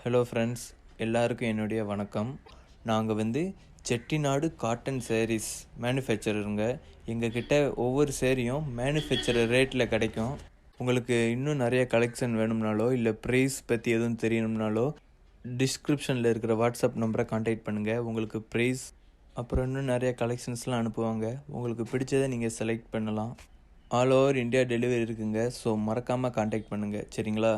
Hello friends, எல்லாருக்கும் என்னுடைய வணக்கம். நாங்கள் செட்டிநாடு காட்டன் sarees மேனுஃபேக்சரருங்க. எங்ககிட்ட ஒவ்வொரு சேரீயும் மேனுஃபேக்சரர் ரேட்டில் கிடைக்கும். உங்களுக்கு இன்னும் நிறைய கலெக்ஷன் வேணும்னாலோ இல்லை ப்ரைஸ் பற்றி எதுவும் தெரியணும்னாலோ டிஸ்கிரிப்ஷனில் இருக்கிற வாட்ஸ்அப் நம்பரை கான்டாக்ட் பண்ணுங்கள். உங்களுக்கு ப்ரைஸ் அப்புறம் இன்னும் நிறைய கலெக்ஷன்ஸ்லாம் அனுப்புவாங்க. உங்களுக்கு பிடிச்சதை நீங்கள் செலக்ட் பண்ணலாம். ஆல் ஓவர் இந்தியா டெலிவரி இருக்குங்க. ஸோ மறக்காமல் கான்டாக்ட் பண்ணுங்கள், சரிங்களா?